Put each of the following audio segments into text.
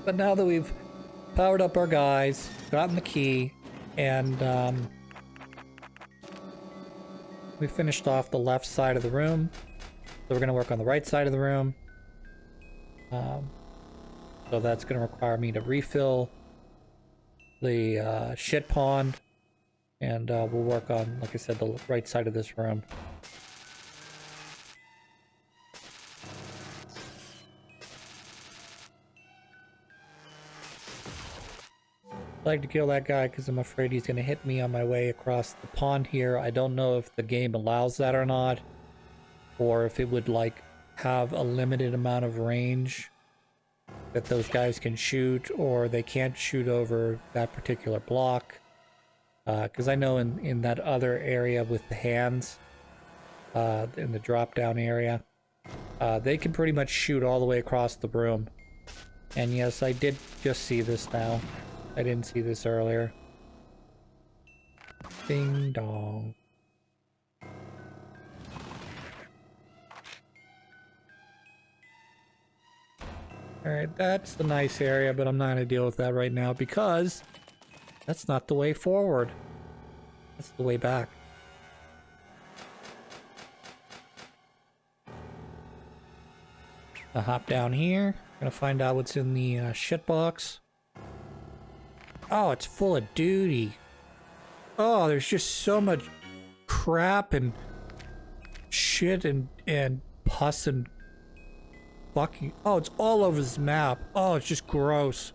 But now that we've powered up our guys, gotten the key, and we finished off the left side of the room, so we're going to work on the right side of the room. So that's going to require me to refill the shit pond, and we'll work on, like I said, the right side of this room. I'd like to kill that guy because I'm afraid he's going to hit me on my way across the pond here. I don't know if the game allows that or not, or if it would like have a limited amount of range that those guys can shoot, or they can't shoot over that particular block. Because I know in that other area with the hands, in the drop down area, they can pretty much shoot all the way across the room. And yes, I did just see this now. I didn't see this earlier. Ding dong. Alright, that's the nice area, but I'm not going to deal with that right now because that's not the way forward. That's the way back. I'll hop down here. Gonna find out what's in the shit box. Oh, it's full of duty. Oh, there's just so much crap and shit and pus and fucking... Oh, it's all over this map. Oh, it's just gross.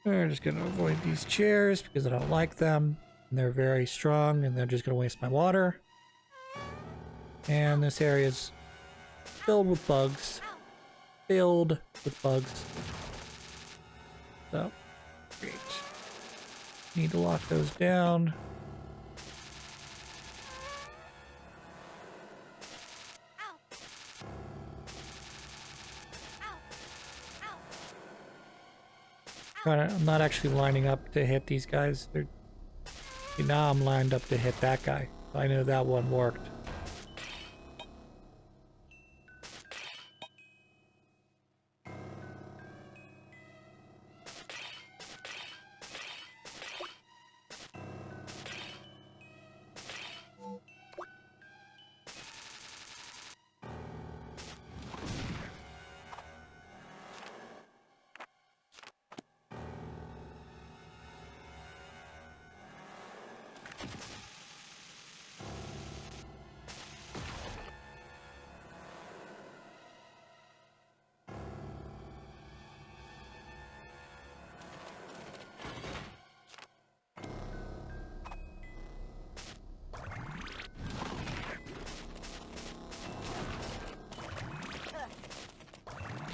We're just gonna avoid these chairs because I don't like them. And they're very strong and they're just gonna waste my water. And this area is filled with bugs. Filled with bugs. So, great. Need to lock those down. I'm not actually lining up to hit these guys. Now I'm lined up to hit that guy. I know that one worked.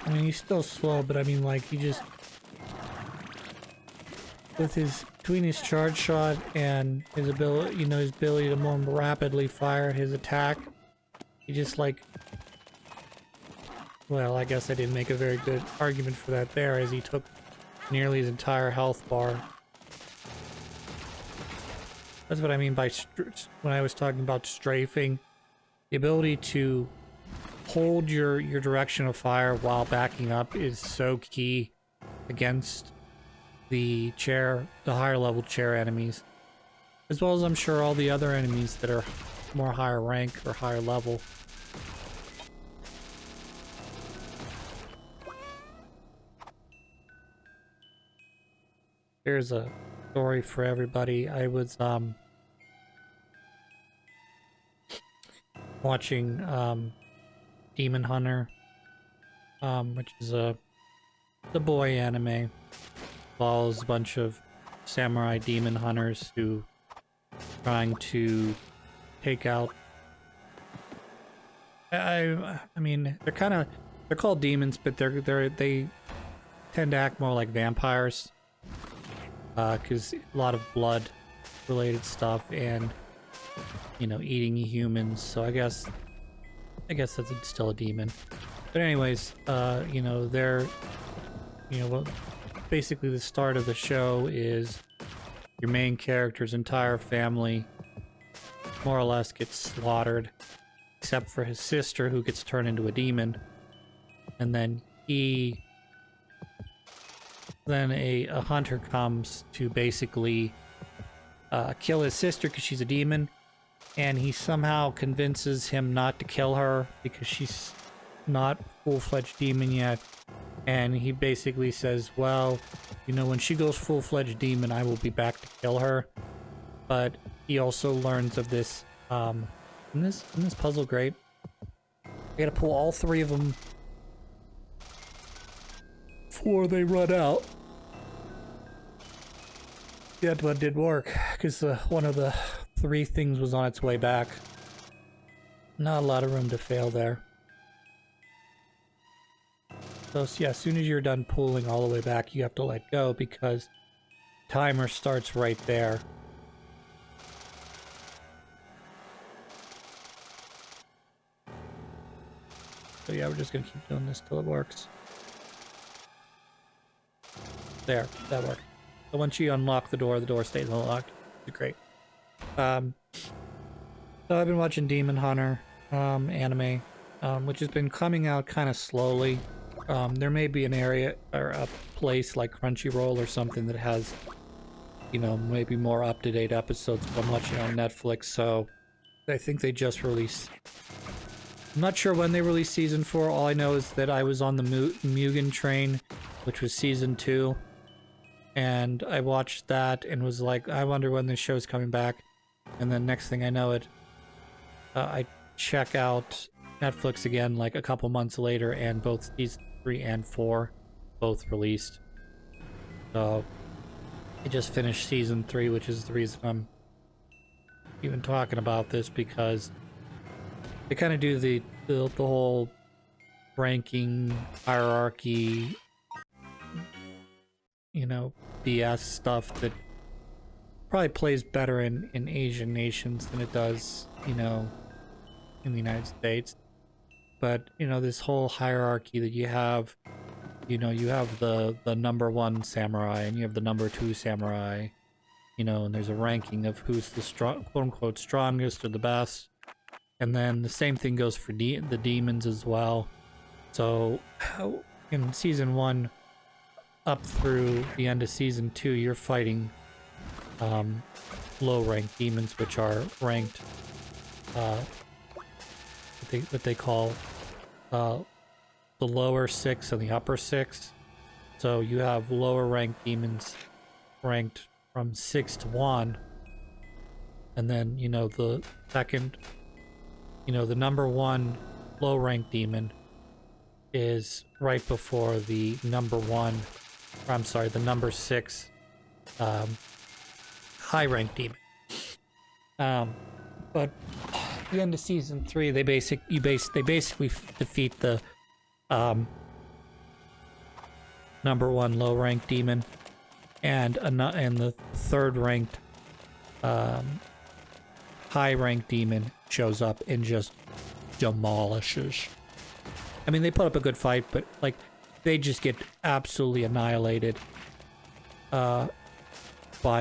I mean, he's still slow, but I mean, like, he just... With his... Between his charge shot and his ability, you know, his ability to more rapidly fire his attack, he just, like... Well, I guess I didn't make a very good argument for that there, as he took nearly his entire health bar. That's what I mean by... When I was talking about strafing. The ability to hold your direction of fire while backing up is so key against the higher level chair enemies, as well as I'm sure all the other enemies that are more higher rank or higher level. Here's a story for everybody. I was watching Demon Hunter, which is the boy anime. Follows a bunch of samurai demon hunters who trying to take out. I mean, they're called demons, but they tend to act more like vampires, because a lot of blood related stuff and, you know, eating humans. So I guess that's still a demon. But anyways, you know, basically the start of the show is your main character's entire family more or less gets slaughtered, except for his sister, who gets turned into a demon. And then a hunter comes to basically kill his sister because she's a demon, and he somehow convinces him not to kill her because she's not full-fledged demon yet. And he basically says, well, you know, when she goes full-fledged demon, I will be back to kill her. But he also learns of this, in this puzzle great? I gotta pull all 3 of them before they run out. Yeah, but it did work, because one of the 3 things was on its way back. Not a lot of room to fail there. So yeah, as soon as you're done pulling all the way back, you have to let go, because timer starts right there. So yeah, we're just gonna keep doing this till it works. There, that worked. So once you unlock the door stays unlocked. It's great. So I've been watching Demon Hunter anime, which has been coming out kind of slowly. There may be an area or a place like Crunchyroll or something that has, you know, maybe more up-to-date episodes, but I'm watching on Netflix, so I think they just released. I'm not sure when they released season 4. All I know is that I was on the Mugen train, which was season 2. And I watched that and was like, I wonder when this show's coming back. And then next thing I know I check out Netflix again like a couple months later, and both season 3 and 4 both released. So I just finished season 3, which is the reason I'm even talking about this, because they kind of do the whole ranking hierarchy, you know, BS stuff that probably plays better in Asian nations than it does, you know, in the United States. But, you know, this whole hierarchy that you have, you know, you have the number 1 samurai and you have the number 2 samurai, you know, and there's a ranking of who's the strong, quote-unquote strongest or the best. And then the same thing goes for the demons as well. So in season 1 up through the end of season 2, you're fighting low-ranked demons, which are ranked what they call the lower 6 and the upper 6. So you have lower ranked demons ranked from 6 to 1, and then, you know, the second, you know, the number 1 low ranked demon is right before the number 1, or I'm sorry, the number 6 high ranked demon. But at the end of season 3, they basically defeat the number 1 low ranked demon, and the 3rd ranked high ranked demon shows up and just demolishes. I mean, they put up a good fight, but like they just get absolutely annihilated by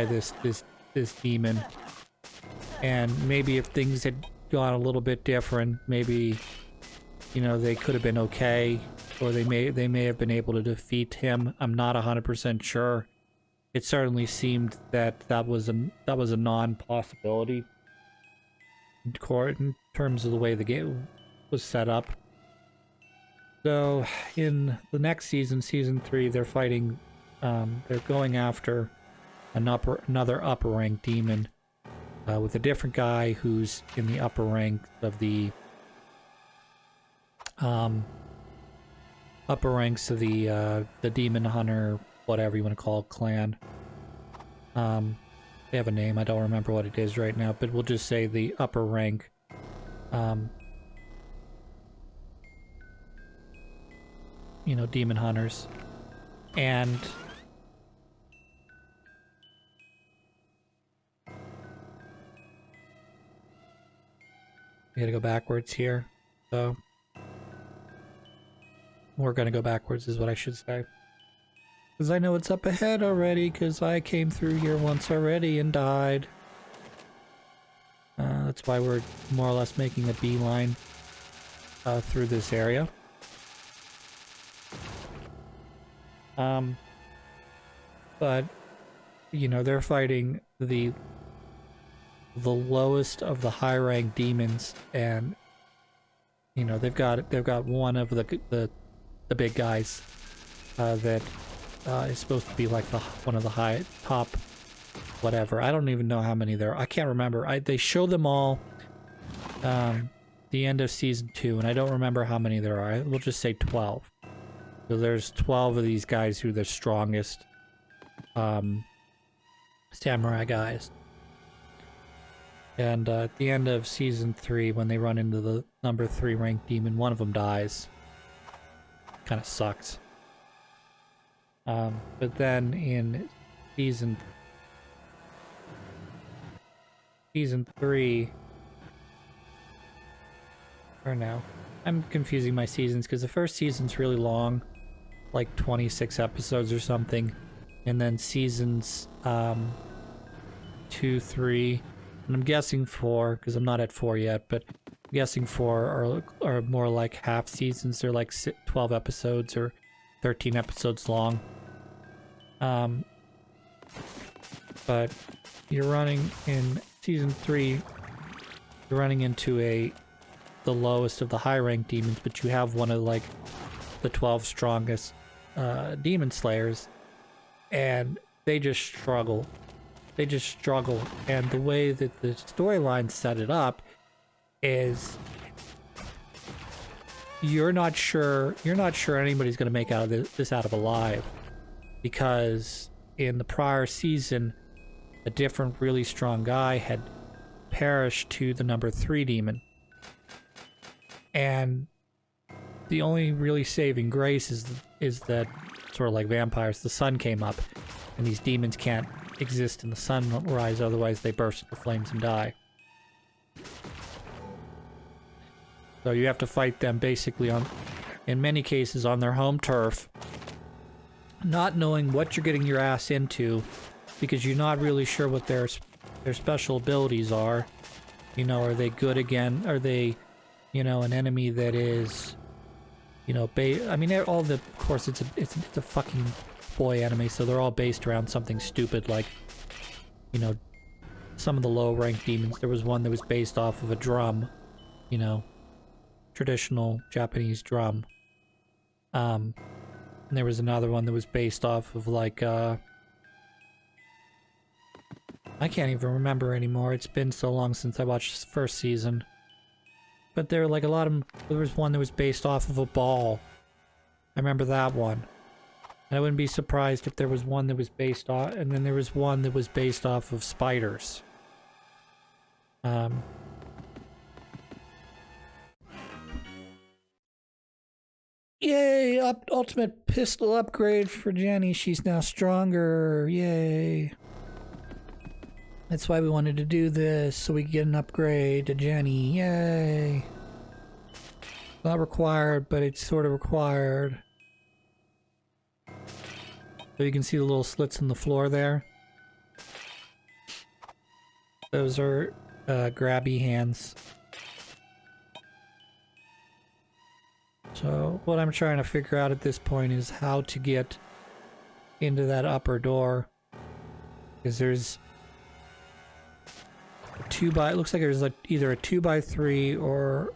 this demon. And maybe if things had gone a little bit different, maybe, you know, they could have been okay, or they may have been able to defeat him. I'm not 100% sure. It certainly seemed that was a non-possibility in terms of the way the game was set up. So in the next season, season 3, they're fighting. They're going after another upper rank demon. With a different guy who's in the upper rank of the upper ranks of the demon hunter, whatever you want to call it, clan. They have a name, I don't remember what it is right now, but we'll just say the upper rank you know, demon hunters. And we gotta go backwards here, so we're gonna go backwards is what I should say, because I know it's up ahead already, because I came through here once already and died. Let's That's why we're more or less making a beeline through this area. But you know, they're fighting the lowest of the high rank demons, and you know they've got one of the big guys that is supposed to be like one of the high top whatever. I don't even know how many there are. I can't remember. They show them all the end of season 2, and I don't remember how many there are. We'll just say 12. So there's 12 of these guys who are the strongest samurai guys. And at the end of season 3, when they run into the number 3 ranked demon, one of them dies. Kind of sucks. But then in season 3, or no, I'm confusing my seasons because the first season's really long, like 26 episodes or something, and then seasons 2, 3, and I'm guessing 4 because I'm not at 4 yet, but I'm guessing 4 are more like half seasons. They're like 12 episodes or 13 episodes long. But you're running in season 3, you're running into the lowest of the high rank demons, but you have one of like the 12 strongest demon slayers, and they just struggle. They just struggle, and the way that the storyline set it up is you're not sure anybody's going to make out of this out of alive, because in the prior season a different really strong guy had perished to the number 3 demon, and the only really saving grace is that, sort of like vampires, the sun came up, and these demons can't exist in the sunrise, otherwise they burst into flames and die. So you have to fight them basically in many cases on their home turf, not knowing what you're getting your ass into, because you're not really sure what their special abilities are. You know, are they good again? Are they, you know, an enemy that is, you know, I mean, of course, it's a fucking boy anime, so they're all based around something stupid like, you know, some of the low-ranked demons. There was one that was based off of a drum, you know, traditional Japanese drum. And there was another one that was based off of like, I can't even remember anymore. It's been so long since I watched the first season. But there were like there was one that was based off of a ball. I remember that one. And I wouldn't be surprised if there was one that was based off, and then there was one that was based off of spiders. Yay! Ultimate pistol upgrade for Jenny. She's now stronger. Yay! That's why we wanted to do this, so we could get an upgrade to Jenny. Yay! Not required, but it's sort of required. So you can see the little slits in the floor there. Those are grabby hands. So what I'm trying to figure out at this point is how to get into that upper door. Because there's it looks like there's either a 2x3 or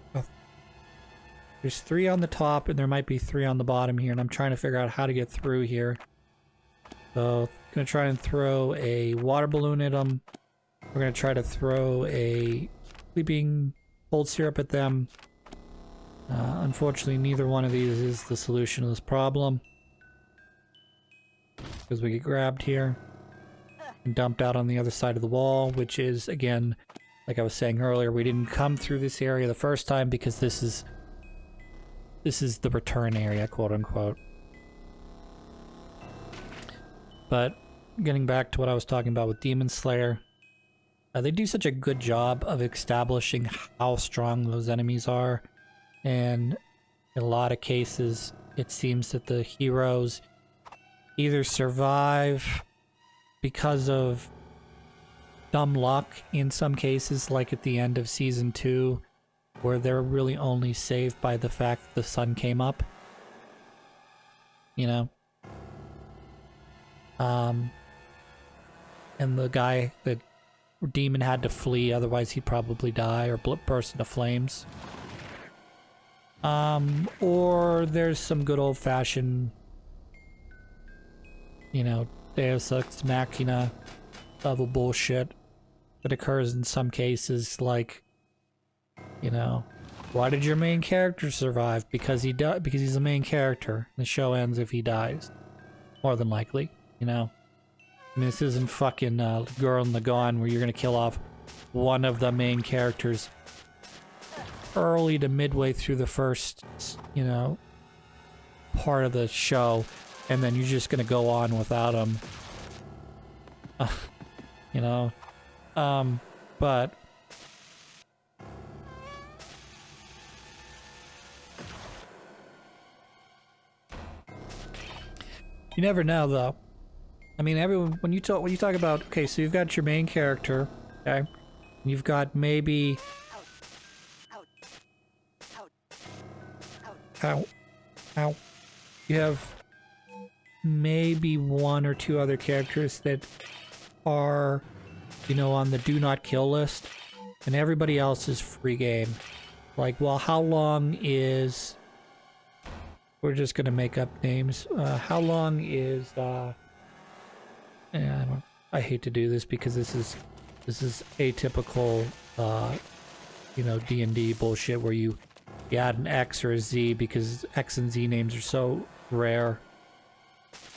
there's 3 on the top, and there might be 3 on the bottom here, and I'm trying to figure out how to get through here. So I'm gonna try and throw a water balloon at them. We're gonna try to throw a sleeping cold syrup at them. Unfortunately, neither one of these is the solution to this problem, because we get grabbed here and dumped out on the other side of the wall, which is, again, like I was saying earlier, we didn't come through this area the first time because this is the return area, quote unquote. But getting back to what I was talking about with Demon Slayer, they do such a good job of establishing how strong those enemies are, and in a lot of cases it seems that the heroes either survive because of dumb luck in some cases, like at the end of season 2, where they're really only saved by the fact that the sun came up. You know? And the guy, the demon had to flee, otherwise he'd probably die or burst into flames. Or there's some good old-fashioned, you know, Deus Ex Machina level bullshit that occurs in some cases, like, you know, why did your main character survive? Because because he's the main character. The show ends if he dies. More than likely, you know. I mean, this isn't fucking Girl in the Gone where you're gonna kill off one of the main characters early to midway through the first, you know, part of the show, and then you're just gonna go on without him. You know? But you never know, though. I mean, everyone, when you talk about, okay, so you've got your main character, okay? You've got maybe... Ow. Ow. You have maybe 1 or 2 other characters that are, you know, on the do not kill list, and everybody else is free game. Like, well, how long is... We're just gonna make up names. How long is, yeah, I hate to do this because this is atypical, you know, D&D bullshit where you add an X or a Z because X and Z names are so rare.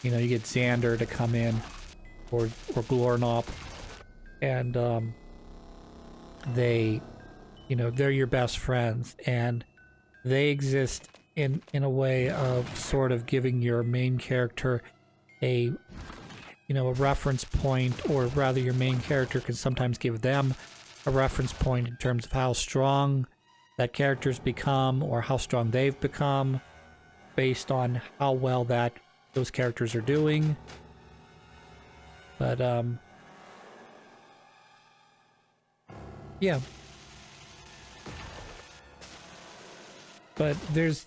You know, you get Xander to come in, or Glornop, and they, you know, they're your best friends, and they exist in a way of sort of giving your main character a, you know, a reference point, or rather your main character can sometimes give them a reference point in terms of how strong that character's become or how strong they've become based on how well those characters are doing. But yeah. But there's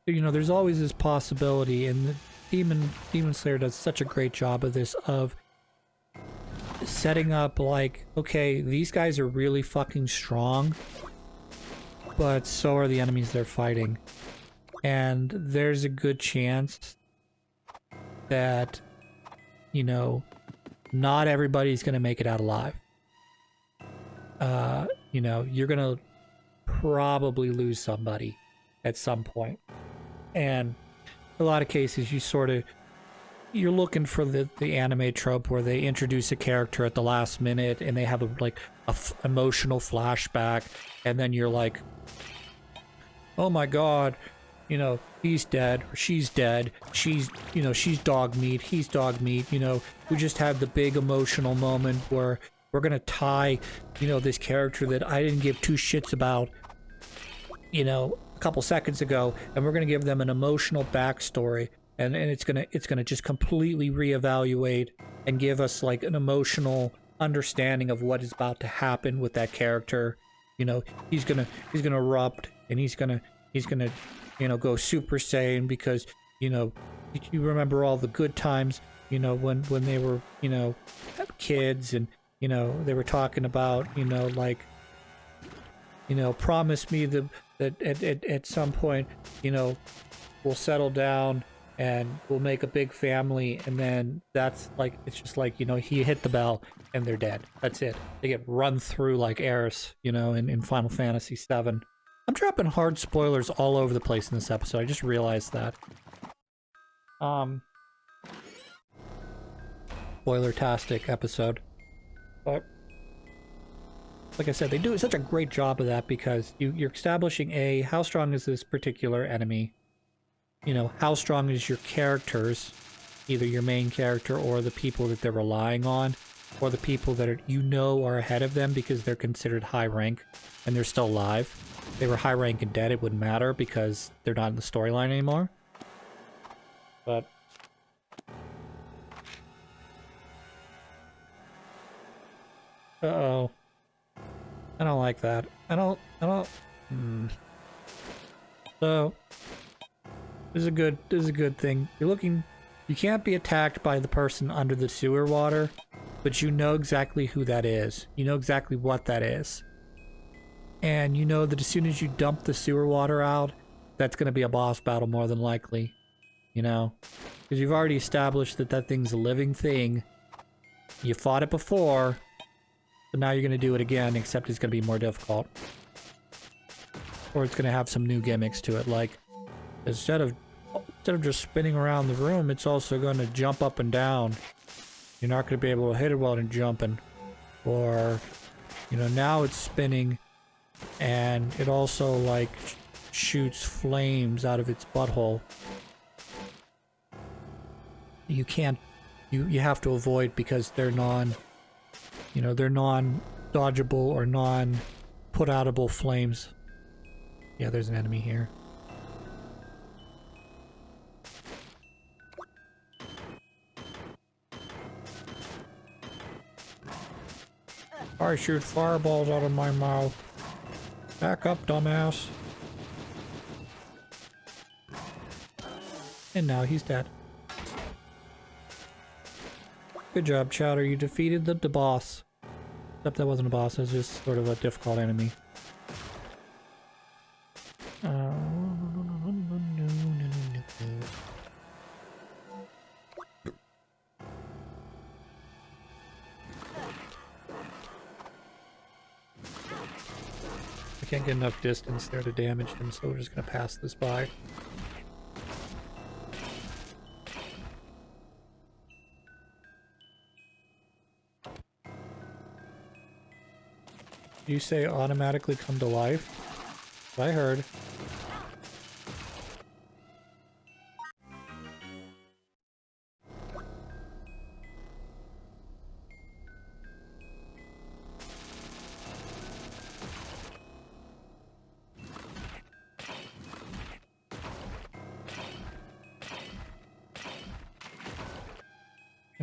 you know, there's always this possibility, and the Demon Slayer does such a great job of this, of setting up like, okay, these guys are really fucking strong, but so are the enemies they're fighting. And there's a good chance that, you know, not everybody's gonna make it out alive. You know, you're gonna probably lose somebody at some point. And a lot of cases you're looking for the anime trope where they introduce a character at the last minute and they have a emotional flashback, and then you're like, oh my god, you know, he's dead or she's dead, she's, you know, she's dog meat, he's dog meat, you know, we just had the big emotional moment where we're gonna tie, you know, this character that I didn't give 2 shits about, you know, a couple seconds ago, and we're gonna give them an emotional backstory, and it's gonna just completely reevaluate and give us like an emotional understanding of what is about to happen with that character. You know, he's gonna erupt, and he's gonna you know, go Super Saiyan because, you know, you remember all the good times, you know, when they were, you know, kids, and, you know, they were talking about, you know, like, you know, promise me that at some point, you know, we'll settle down and we'll make a big family, and then that's like, it's just like, you know, he hit the bell and they're dead. That's it. They get run through like Aerith, you know, in Final Fantasy VII. I'm dropping hard spoilers all over the place in this episode. I just realized that. Spoiler-tastic episode. But like I said, they do such a great job of that because you're establishing how strong is this particular enemy? You know, how strong is your characters, either your main character or the people that they're relying on, or the people that are ahead of them because they're considered high rank and they're still alive. If they were high rank and dead, it wouldn't matter because they're not in the storyline anymore. But Uh-oh. I don't like that. I don't... So, this is a good thing. You can't be attacked by the person under the sewer water, but you know exactly who that is. You know exactly what that is. And you know that as soon as you dump the sewer water out, that's going to be a boss battle more than likely. You know? Because you've already established that that thing's a living thing. You fought it before, but now you're going to do it again, except it's going to be more difficult. Or it's going to have some new gimmicks to it, like instead of just spinning around the room, it's also going to jump up and down. You're not going to be able to hit it while it's jumping. Or, you know, now it's spinning and it also like shoots flames out of its butthole. You can't, you have to avoid because they're they're non-dodgeable or non-put-outable flames. Yeah, there's an enemy here. I shoot fireballs out of my mouth. Back up, dumbass. And now he's dead. Good job, Chowder. You defeated the boss. Except that wasn't a boss, it was just sort of a difficult enemy. I can't get enough distance there to damage him, so we're just gonna pass this by. You say automatically come to life? I heard.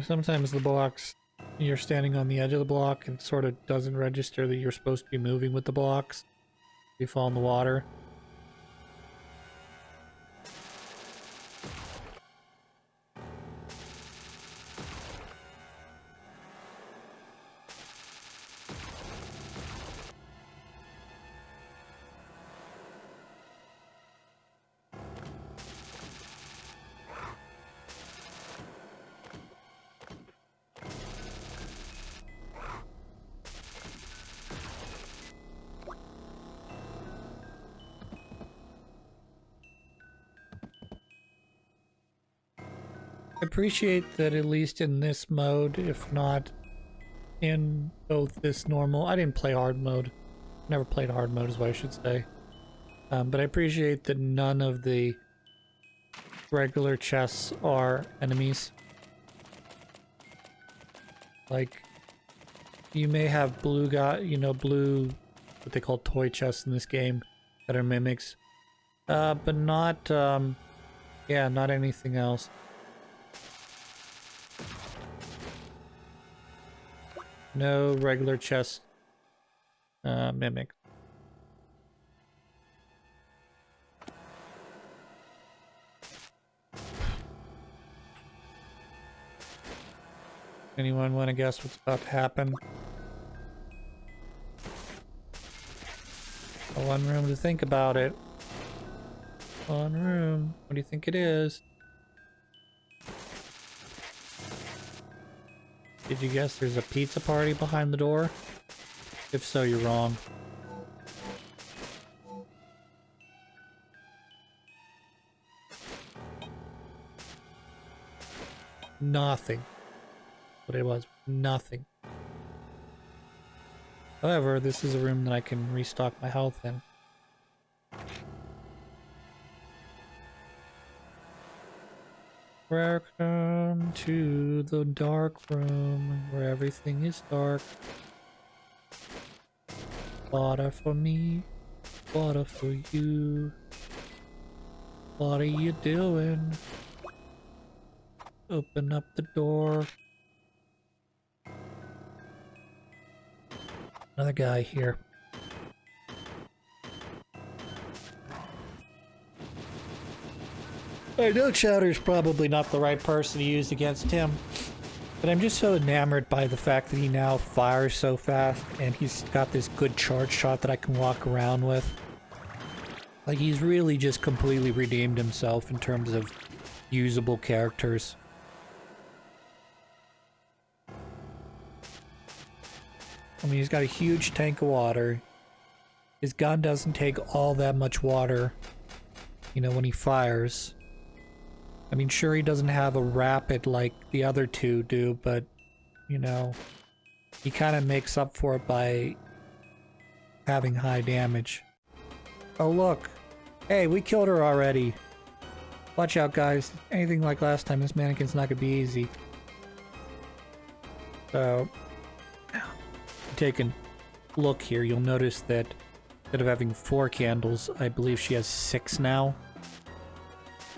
Sometimes the blocks, you're standing on the edge of the block and sort of doesn't register that you're supposed to be moving with the blocks. You fall in the water. I appreciate that at least in this mode, if not in both this normal... I didn't play hard mode. Never played hard mode is what I should say. But I appreciate that none of the regular chests are enemies. Like, you may have blue what they call toy chests in this game that are mimics. But not, yeah, not anything else. No regular chest mimic. Anyone want to guess what's about to happen? One room to think about it. One room. What do you think it is? Did you guess there's a pizza party behind the door? If so, you're wrong. Nothing. What it was, nothing. However, this is a room that I can restock my health in. Welcome to the dark room where everything is dark. Water for me, water for you. What are you doing? Open up the door. Another guy here. I know Chowder's probably not the right person to use against him, but I'm just so enamored by the fact that he now fires so fast and he's got this good charge shot that I can walk around with. Like, he's really just completely redeemed himself in terms of usable characters. I mean, he's got a huge tank of water. His gun doesn't take all that much water, you know, when he fires. I mean, sure, he doesn't have a rapid like the other two do, but, you know, he kind of makes up for it by having high damage. Oh, look. Hey, we killed her already. Watch out, guys. Anything like last time, this mannequin's not gonna be easy. So, take a look here, you'll notice that instead of having 4 candles, I believe she has 6 now.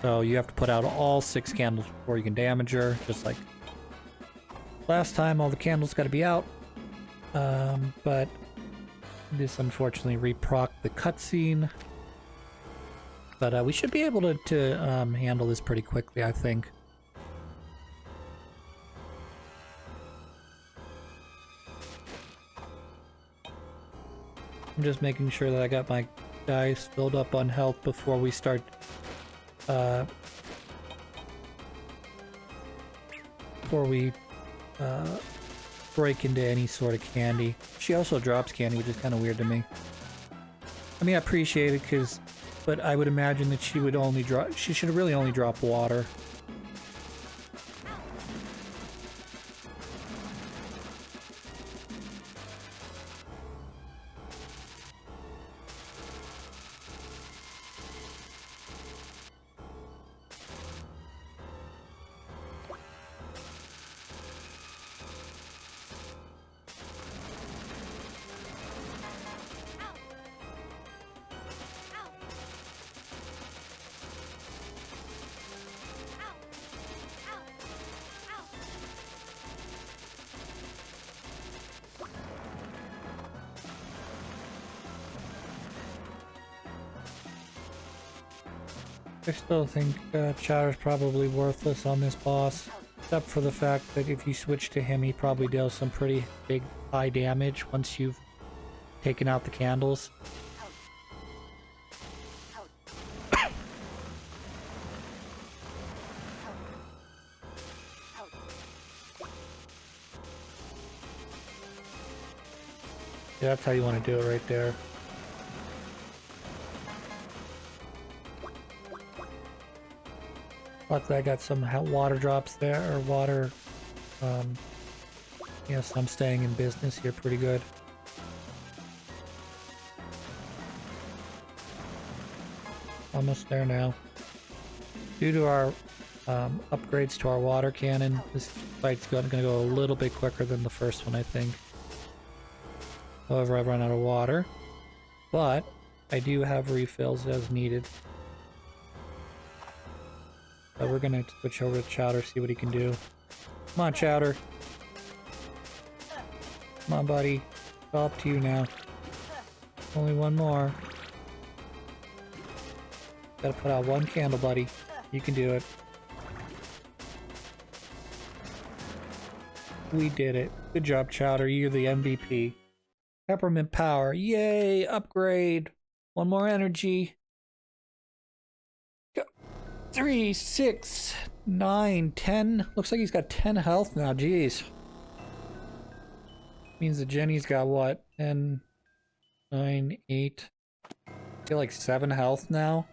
So you have to put out all 6 candles before you can damage her, just like last time. All the candles got to be out. But this unfortunately reproc the cutscene. But we should be able to handle this pretty quickly, I think. I'm just making sure that I got my guys filled up on health before we start before we break into any sort of candy. She also drops candy, which is kind of weird to me. I mean, I appreciate it, but I would imagine that she would only drop. She should really only drop water. I still think Chowder's probably worthless on this boss, except for the fact that if you switch to him, he probably deals some pretty big high damage once you've taken out the candles. Yeah, that's how you want to do it right there. Luckily I got some water drops there, or water, yes, I'm staying in business here pretty good. Almost there now. Due to our upgrades to our water cannon, this fight's gonna go a little bit quicker than the first one, I think. However, I've run out of water, but I do have refills as needed. So we're gonna switch over to Chowder, see what he can do. Come on, Chowder. Come on, buddy. It's all up to you now. Only one more. Gotta put out 1 candle, buddy. You can do it. We did it. Good job, Chowder. You're the MVP. Peppermint power. Yay! Upgrade. 1 more energy. 3, 6, 9, 10. Looks like he's got 10 health now. Jeez. Means that Jenny's got what? 10, 9, 8. I feel like 7 health now.